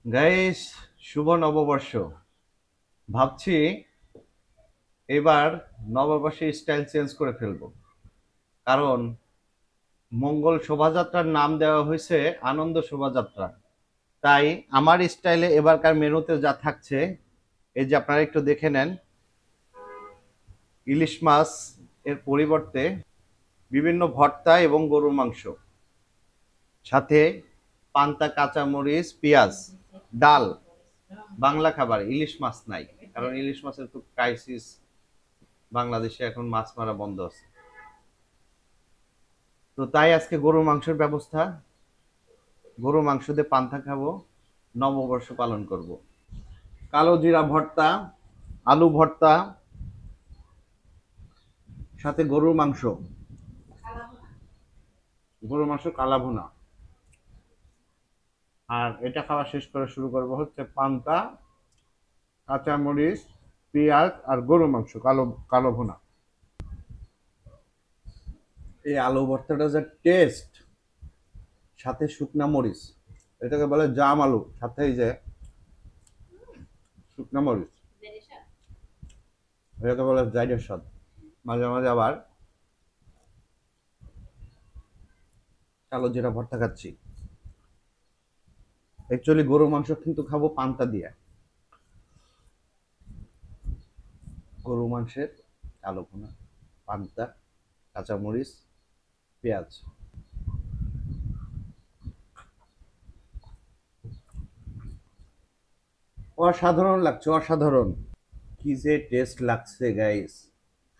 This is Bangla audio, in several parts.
গাইস, শুভ নববর্ষ। ভাবছি এবার নববর্ষে স্টাইল চেঞ্জ করে ফেলবো, কারণ মঙ্গল শোভাযাত্রার নাম দেওয়া হয়েছে আনন্দ শোভাযাত্রা। তাই আমার স্টাইলে এবারকার মেনুতে যা থাকছে, এই যে আপনারা একটু দেখে নেন, ইলিশ মাছ এর পরিবর্তে বিভিন্ন ভর্তা এবং গরুর মাংস, সাথে পান্তা, কাঁচামরিচ, পেঁয়াজ, ডাল। বাংলা খাবার, ইলিশ মাছ নাই, কারণ ইলিশ মাছের খুব ক্রাইসিস। বাংলাদেশে এখন মাছ মারা বন্ধ আছে। তো তাই আজকে গরুর মাংসের ব্যবস্থা, গরুর মাংস দিয়ে পান্তা খাবো, নববর্ষ পালন করব। কালো জিরা ভর্তা, আলু ভর্তা, সাথে গরুর মাংস, গরুর মাংস কালা ভুনা। আর এটা খাওয়া শেষ করে শুরু করব হচ্ছে পান্তা, কাঁচামরিচ, পেঁয়াজ আর গরুর মাংস কালো কালো ভুনা। এই আলু ভর্তাটা যে টেস্ট, সাথে শুকনা মরিচ, এটাকে বলে জাম আলু, সাথে এই যে শুকনা মরিচ, এটাকে বলে জাইদের স্বাদ। মাঝে মাঝে আবার কালো জিরা ভর্তা খাচ্ছি। অ্যাকচুয়ালি গরুর মাংস কিন্তু খাবো পান্তা দিয়ে। গরু মাংসের কালো ভুনা, পান্তা, কাঁচামরিচ, পেঁয়াজ। অসাধারণ লাগছে, অসাধারণ। কি যে টেস্ট লাগছে গাইস,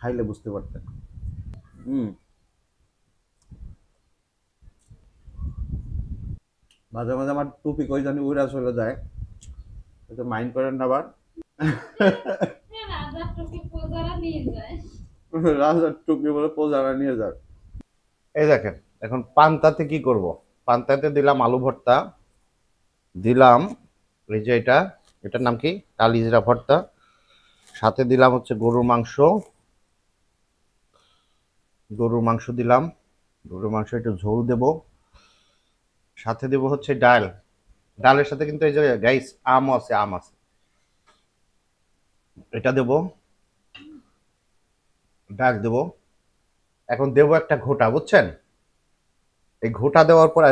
খাইলে বুঝতে পারতেন। হুম। মাঝে মাঝে আমার টুপি কই জানি উড়া চলে যায়, একটু মাইন্ড করেন না আবার। রাজার টুপি বলে প্রজারা নিয়ে যায়। এই দেখেন, এখন পান্তাতে কি করব। পান্তাতে দিলাম আলু ভর্তা, দিলাম এই যে এটার নাম কি, কালিজিরা ভর্তা, সাথে দিলাম হচ্ছে গরুর মাংস, গরুর মাংস দিলাম, গরুর মাংস একটু ঝোল দেব, সাথে দেব হচ্ছে ডাল। ডালের সাথে কিন্তু এই যে গাইস আম আছে, আম আছে, এটা দেব, ডাল দেব। এখন দেব একটা ঘোটা, বুঝছেন? এই ঘোটা দেওয়ার পরে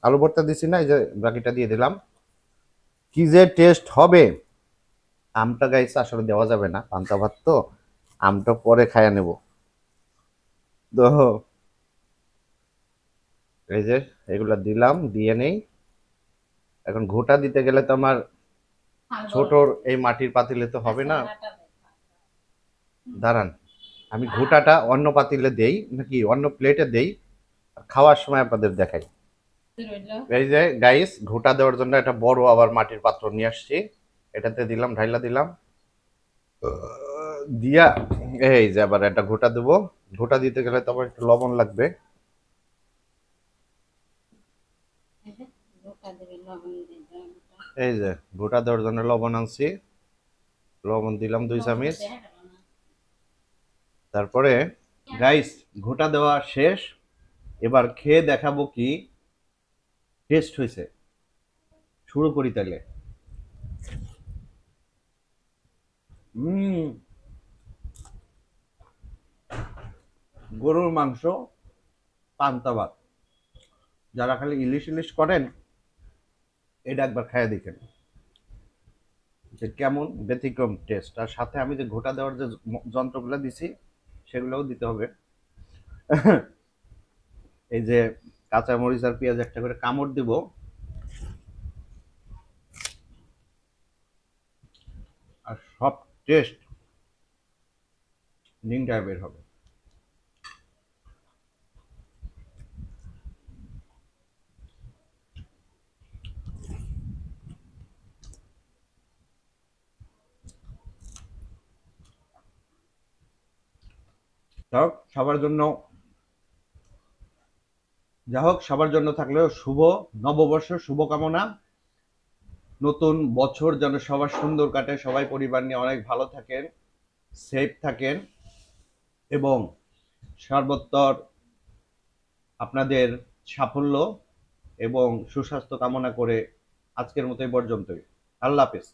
আলু ভর্তা দিছি না, এই যে বাকিটা দিয়ে দিলাম। কি যে টেস্ট হবে। আমটা গাইস আসলে দেওয়া যাবে না, পান্তা ভাত তো, আমটা পরে খাইয়া নেব। তো এই যে এগুলা দিলাম, দিয়ে নেই। এখন ঘোটা দিতে গেলে তো আমার ছোটর এই মাটির পাতিলে তো হবে না। দাঁড়ান, আমি ঘোটাটা অন্য পাতিলে দেই, নাকি অন্য প্লেটে দেই, খাওয়ার সময় আপনাদের দেখাই। এই যে গাইস, ঘোটা দেওয়ার জন্য একটা বড় আবার মাটির পাত্র নিয়ে আসছি, এটাতে দিলাম, ঢাইলা দিলাম, দিয়া এই যে আবার একটা ঘোটা দেবো। ঘোটা দিতে গেলে তো আবার একটু লবণ লাগবে। এই যে ঘোটা দেওয়ার জন্য লবণ আনছি, লবণ দিলাম 2 চামচ। তারপরে গাইস, ঘোটা দেওয়া শেষ, এবার খেয়ে দেখাবো কি টেস্ট হয়েছে। শুরু করি তাহলে। গরুর মাংস, পান্তা ভাত, যারা খালি ইলিশ ইলিশ করেন, এটা একবার খাইয়ে দেখেন যে কেমন ব্যতিক্রম টেস্ট। আর সাথে আমি যে ঘোটা দেওয়ার যে যন্ত্রগুলো দিছি, সেগুলোও দিতে হবে। এই যে কাঁচা মরিচ আর পেঁয়াজ একটা করে কামড় দিব, আর সব টেস্ট নিংড়ায় বের হবে। যাই হোক সবার জন্য, যাই হোক সবার জন্য থাকলেও শুভ নববর্ষ, শুভকামনা। নতুন বছর যেন সবার সুন্দর কাটে, সবাই পরিবার নিয়ে অনেক ভালো থাকেন, সেফ থাকেন, এবং সর্বোত্তর আপনাদের সাফল্য এবং সুস্বাস্থ্য কামনা করে আজকের মতো এই পর্যন্তই। আল্লাহ হাফেজ।